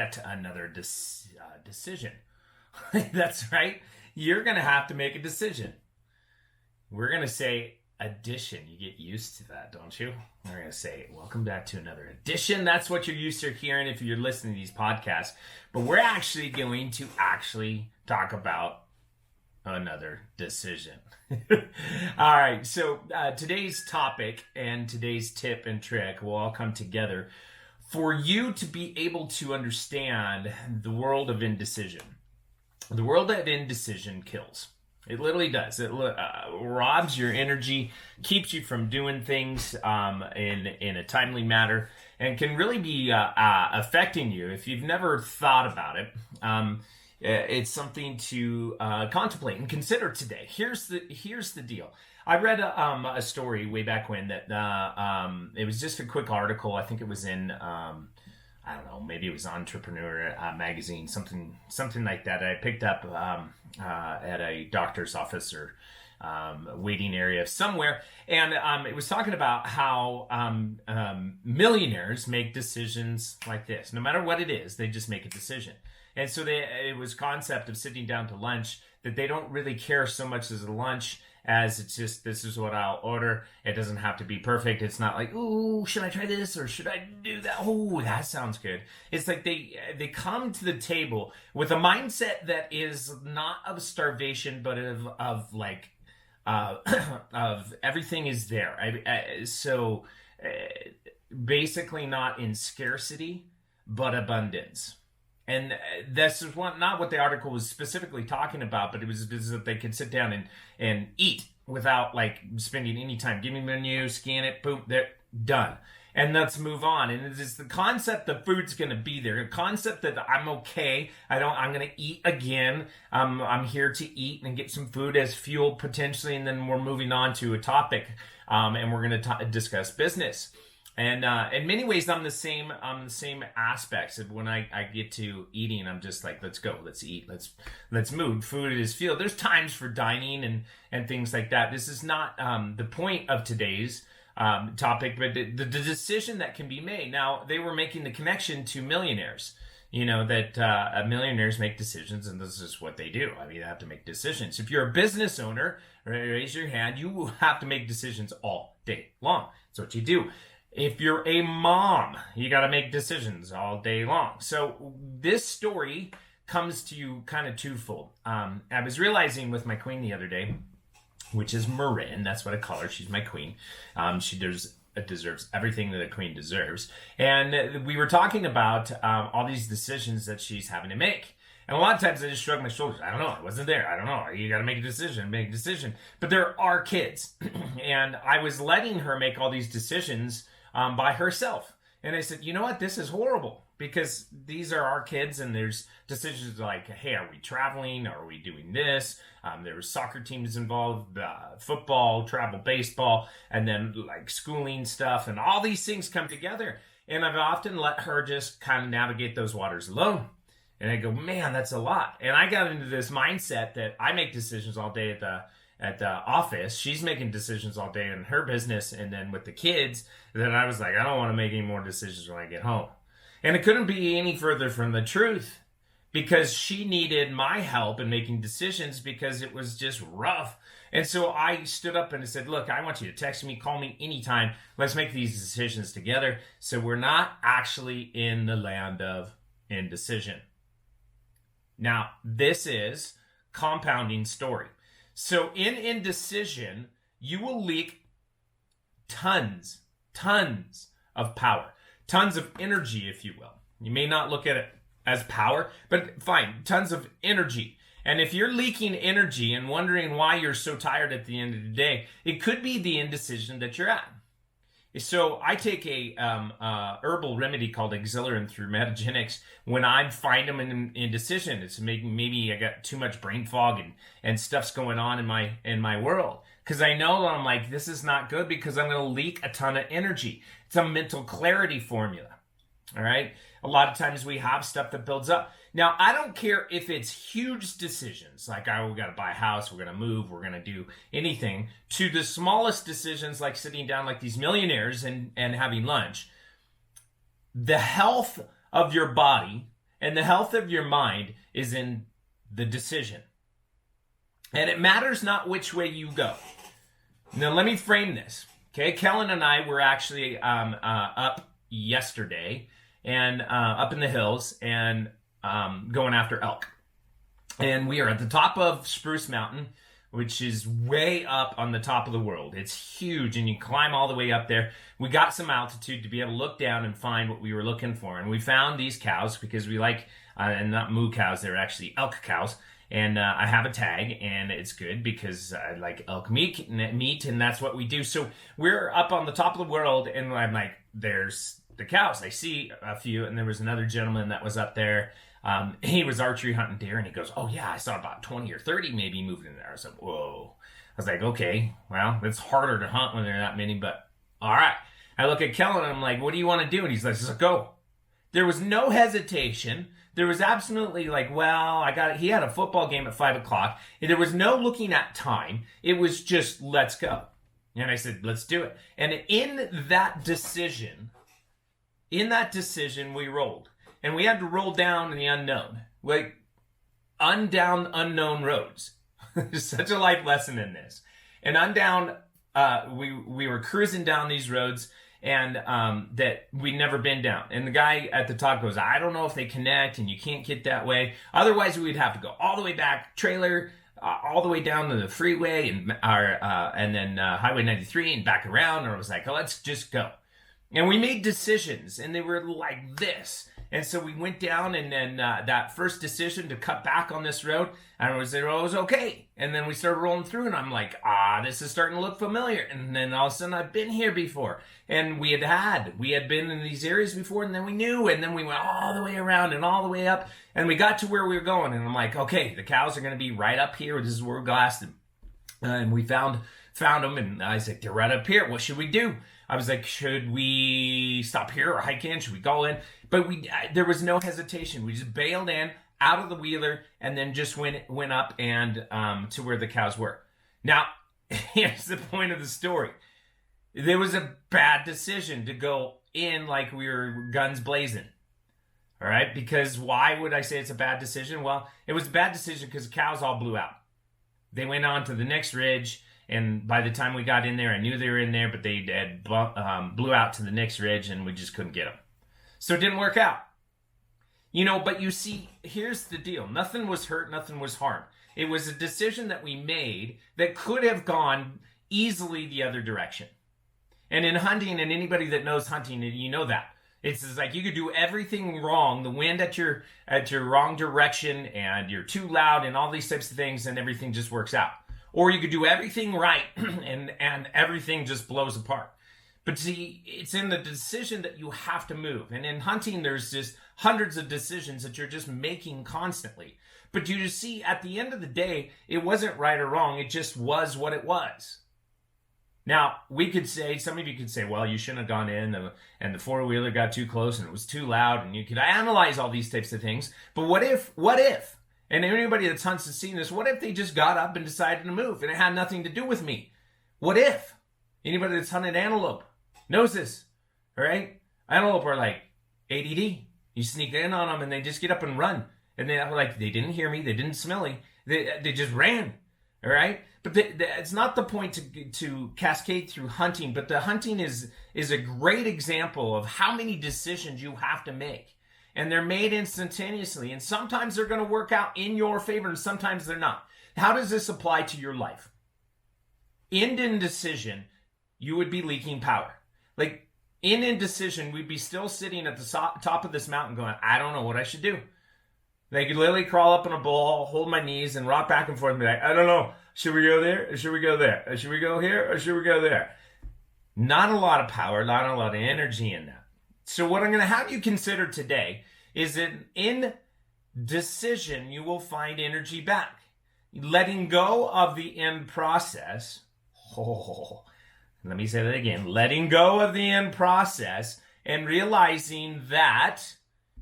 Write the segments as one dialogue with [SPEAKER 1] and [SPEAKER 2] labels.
[SPEAKER 1] yet another decision. That's right. You're going to have to make a decision. We're going to say addition. You get used to that, don't you? We're going to say, welcome back to another edition. That's what you're used to hearing if you're listening to these podcasts. But we're actually going to talk about another decision. All right. So today's topic and today's tip and trick will all come together for you to be able to understand the world of indecision. The world of indecision kills. It literally does. It robs your energy, keeps you from doing things in a timely manner, and can really be affecting you. If you've never thought about it, it's something to contemplate and consider today. Here's the deal. I read a story way back when that it was just a quick article. I think it was in I don't know, maybe it was Entrepreneur magazine, something like that. I picked up at a doctor's office or waiting area somewhere, and it was talking about how millionaires make decisions like this. No matter what it is, they just make a decision. And so it was concept of sitting down to lunch, that they don't really care so much as a lunch as it's just, this is what I'll order. It doesn't have to be perfect. It's not like, ooh, should I try this or should I do that? Oh, that sounds good. It's like they come to the table with a mindset that is not of starvation, but of like, of everything is there. So basically not in scarcity, but abundance. And this is not what the article was specifically talking about, but it was that they could sit down and eat without like spending any time. Give me the menu, scan it, boom, they're done. And let's move on. And it's the concept that food's going to be there. The concept that I'm okay. I'm going to eat again. I'm here to eat and get some food as fuel potentially. And then we're moving on to a topic. And we're going to discuss business. And in many ways, I'm the same aspects of when I get to eating. I'm just like, let's go, let's eat, let's move. Food is fuel. There's times for dining and things like that. This is not the point of today's topic, but the decision that can be made. Now, they were making the connection to millionaires. You know, that millionaires make decisions, and this is what they do. I mean, they have to make decisions. If you're a business owner, raise your hand. You have to make decisions all day long. That's what you do. If you're a mom, you got to make decisions all day long. So this story comes to you kind of twofold. I was realizing with my queen the other day, which is Marin, that's what I call her. She's my queen. She deserves everything that a queen deserves. And we were talking about all these decisions that she's having to make. And a lot of times I just shrug my shoulders. I don't know. I wasn't there. I don't know. You got to make a decision. But there are kids. And I was letting her make all these decisions by herself. And I said, you know what? This is horrible because these are our kids and there's decisions like, hey, are we traveling? Are we doing this? There were soccer teams involved, football, travel, baseball, and then like schooling stuff. And all these things come together. And I've often let her just kind of navigate those waters alone. And I go, man, that's a lot. And I got into this mindset that I make decisions all day at the office. She's making decisions all day in her business. And then with the kids, then I was like, I don't want to make any more decisions when I get home. And it couldn't be any further from the truth because she needed my help in making decisions because it was just rough. And so I stood up and I said, look, I want you to text me, call me anytime. Let's make these decisions together. So we're not actually in the land of indecision. Now, this is compounding story. So in indecision, you will leak tons of power, tons of energy, if you will. You may not look at it as power, but fine, tons of energy. And if you're leaking energy and wondering why you're so tired at the end of the day, it could be the indecision that you're at. So I take a herbal remedy called Auxiliarin through Metagenics when I find them in indecision. It's maybe I got too much brain fog and stuff's going on in my world. Because I know that I'm like, this is not good because I'm going to leak a ton of energy. It's a mental clarity formula. All right. A lot of times we have stuff that builds up. Now, I don't care if it's huge decisions, like, we got to buy a house, we're going to move, we're going to do anything, to the smallest decisions, like sitting down like these millionaires and having lunch. The health of your body and the health of your mind is in the decision. And it matters not which way you go. Now, let me frame this. Okay, Kellen and I were actually up yesterday and up in the hills and going after elk. And we are at the top of Spruce Mountain, which is way up on the top of the world. It's huge, and you climb all the way up there. We got some altitude to be able to look down and find what we were looking for. And we found these cows because we like, and not moo cows, they're actually elk cows. And I have a tag, and it's good because I like elk meat, and that's what we do. So we're up on the top of the world, and I'm like, there's the cows. I see a few, and there was another gentleman that was up there. He was archery hunting deer, and he goes, oh yeah, I saw about 20 or 30 maybe moving in there. I was like, whoa. I was like, okay, well, it's harder to hunt when there are that many, but all right. I look at Kellen, and I'm like, what do you want to do? And he's like, just go. There was no hesitation. There was absolutely like, well, he had a football game at 5 o'clock. There was no looking at time. It was just, let's go. And I said, let's do it. And in that decision, we rolled. And we had to roll down in the unknown. Like, undown unknown roads. There's such a life lesson in this. And we were cruising down these roads, and that we'd never been down. And the guy at the top goes, I don't know if they connect, and you can't get that way. Otherwise, we'd have to go all the way back, trailer, all the way down to the freeway, and then Highway 93, and back around. And I was like, oh, let's just go. And we made decisions, and they were like this. And so we went down, and then that first decision to cut back on this road, and it was okay. And then we started rolling through, and I'm like, this is starting to look familiar. And then all of a sudden, I've been here before. And we had been in these areas before, and then we knew, and then we went all the way around and all the way up, and we got to where we were going. And I'm like, okay, the cows are going to be right up here. This is where we glassed them. And we found them, and I was like, they're right up here. What should we do? I was like, should we stop here or hike in? Should we go in? But there was no hesitation. We just bailed in, out of the wheeler, and then just went up and to where the cows were. Now, here's the point of the story. There was a bad decision to go in like we were guns blazing. All right? Because why would I say it's a bad decision? Well, it was a bad decision because the cows all blew out. They went on to the next ridge. And by the time we got in there, I knew they were in there, but they had blew out to the next ridge, and we just couldn't get them. So it didn't work out. But you see, here's the deal. Nothing was hurt, nothing was harmed. It was a decision that we made that could have gone easily the other direction. And in hunting, and anybody that knows hunting, you know that. It's like you could do everything wrong, the wind at your wrong direction, and you're too loud, and all these types of things, and everything just works out. Or you could do everything right and everything just blows apart. But see, it's in the decision that you have to move. And in hunting, there's just hundreds of decisions that you're just making constantly. But you just see, at the end of the day, it wasn't right or wrong. It just was what it was. Now, some of you could say, well, you shouldn't have gone in, and the four-wheeler got too close, and it was too loud, and you could analyze all these types of things. But what if? And anybody that's hunts has seen this, what if they just got up and decided to move and it had nothing to do with me? What if? Anybody that's hunted antelope knows this, all right? Antelope are like ADD. You sneak in on them and they just get up and run. And they didn't hear me, they didn't smell me, they just ran, all right? But it's not the point to cascade through hunting, but the hunting is a great example of how many decisions you have to make. And they're made instantaneously. And sometimes they're going to work out in your favor, and sometimes they're not. How does this apply to your life? In indecision, you would be leaking power. Like, in indecision, we'd be still sitting at the top of this mountain going, I don't know what I should do. They could literally crawl up in a ball, hold my knees, and rock back and forth and be like, I don't know. Should we go there? Or should we go there? Or should we go here? Or should we go there? Not a lot of power, not a lot of energy in that. So what I'm going to have you consider today is that in decision, you will find energy back. Letting go of the end process. Let me say that again. Letting go of the end process and realizing that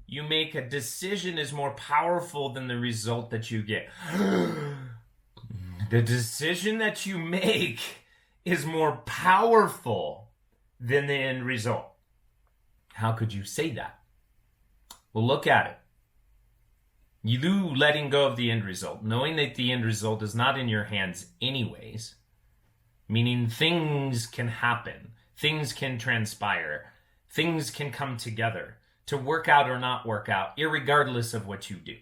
[SPEAKER 1] you make a decision is more powerful than the result that you get. The decision that you make is more powerful than the end result. How could you say that? Well, look at it. You letting go of the end result, knowing that the end result is not in your hands anyways, meaning things can happen, things can transpire, things can come together to work out or not work out, irregardless of what you do.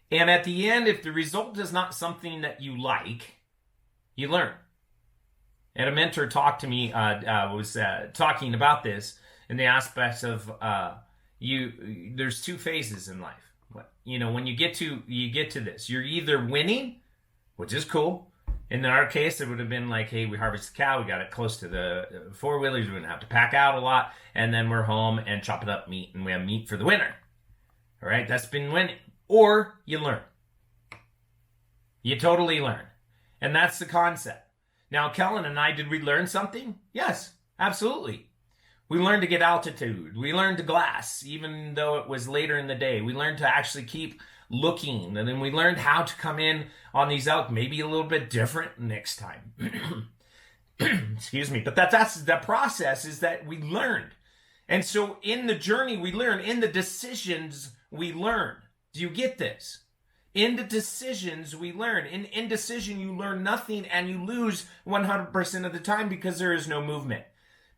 [SPEAKER 1] And at the end, if the result is not something that you like, you learn. And a mentor talked to me, was talking about this in the aspects of there's two phases in life. When you get to this, you're either winning, which is cool. In our case, it would have been like, hey, we harvested the cow, we got it close to the four-wheelers, we didn't have to pack out a lot, and then we're home and chop it up meat, and we have meat for the winter. All right, that's been winning. Or you learn. You totally learn. And that's the concept. Now, Kellen and I, did we learn something? Yes, absolutely. We learned to get altitude. We learned to glass, even though it was later in the day. We learned to actually keep looking. And then we learned how to come in on these elk maybe a little bit different next time. Excuse me. But that's the process, is that we learned. And so in the journey, we learn. In the decisions, we learn. Do you get this? In the decisions, we learn. In indecision, you learn nothing and you lose 100% of the time because there is no movement.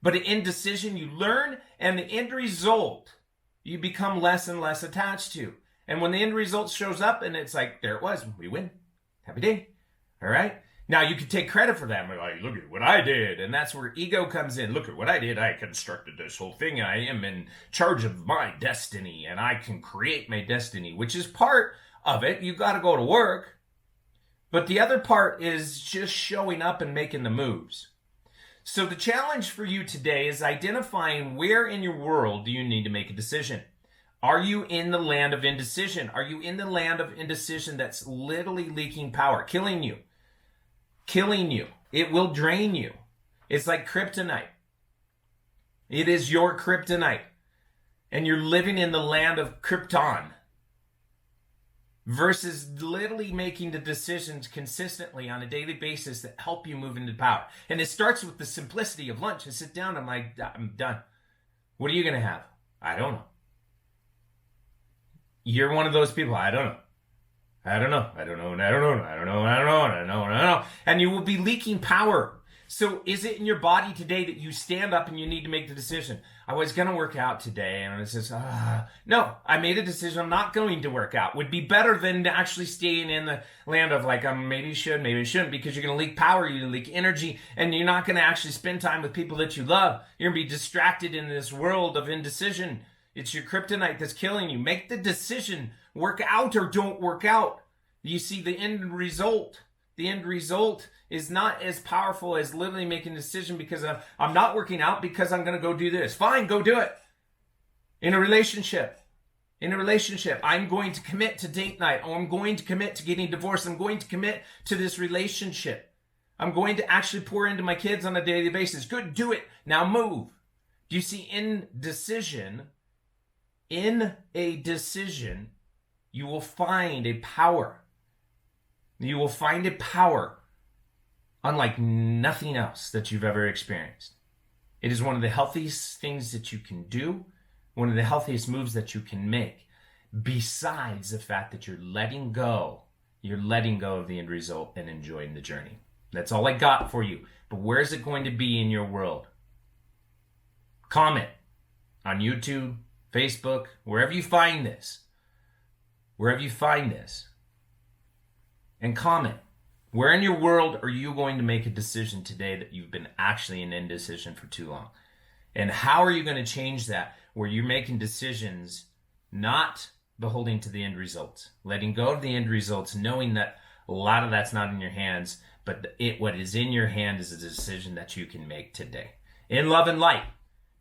[SPEAKER 1] But in indecision, you learn, and the end result, you become less and less attached to. And when the end result shows up, and it's like, there it was, we win. Happy day. All right? Now, you can take credit for that. Like, look at what I did. And that's where ego comes in. Look at what I did. I constructed this whole thing. I am in charge of my destiny, and I can create my destiny, which is part of it. You got to go to work. But the other part is just showing up and making the moves. So the challenge for you today is identifying where in your world do you need to make a decision. Are you in the land of indecision? Are you in the land of indecision that's literally leaking power, killing you? Killing you. It will drain you. It's like kryptonite. It is your kryptonite. And you're living in the land of Krypton. Versus literally making the decisions consistently on a daily basis that help you move into power. And it starts with the simplicity of lunch. I sit down, I'm like, I'm done. What are you going to have? I don't know. You're one of those people. I don't know. I don't know. I don't know. I don't know. I don't know. I don't know. I don't know. I don't know. And you will be leaking power. So is it in your body today that you stand up and you need to make the decision? I was going to work out today, and it says, no, I made a decision. I'm not going to work out. Would be better than actually staying in the land of like, maybe you should, maybe you shouldn't, because you're going to leak power, you're going to leak energy, and you're not going to actually spend time with people that you love. You're going to be distracted in this world of indecision. It's your kryptonite that's killing you. Make the decision. Work out or don't work out. You see the end result. The end result is not as powerful as literally making a decision because I'm not working out because I'm going to go do this. Fine, go do it. In a relationship, I'm going to commit to date night, or I'm going to commit to getting divorced. I'm going to commit to this relationship. I'm going to actually pour into my kids on a daily basis. Good, do it. Now move. Do you see indecision? In a decision, you will find a power. You will find a power unlike nothing else that you've ever experienced. It is one of the healthiest things that you can do, one of the healthiest moves that you can make, besides the fact that you're letting go of the end result and enjoying the journey. That's all I got for you. But where is it going to be in your world? Comment on YouTube, Facebook, wherever you find this. And comment. Where in your world are you going to make a decision today that you've been actually in indecision for too long? And how are you going to change that where you're making decisions not beholding to the end results, letting go of the end results, knowing that a lot of that's not in your hands, but what is in your hand is a decision that you can make today. In love and light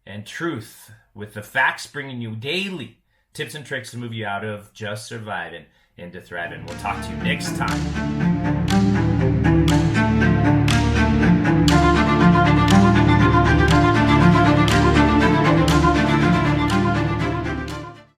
[SPEAKER 1] and truth, with the facts bringing you daily tips and tricks to move you out of just surviving into thriving. We'll talk to you next time.